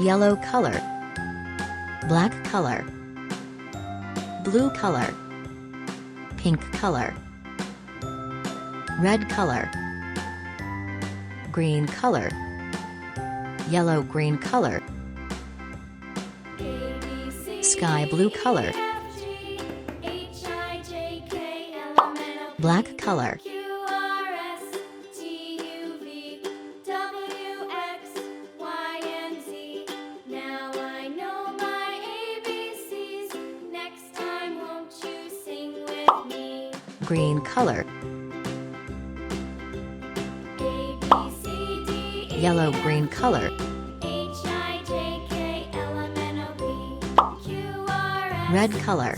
yellow color, black color, blue color, pink color, red color, green color, yellow-green color, sky blue color, black color, green color, yellow-green color, red color.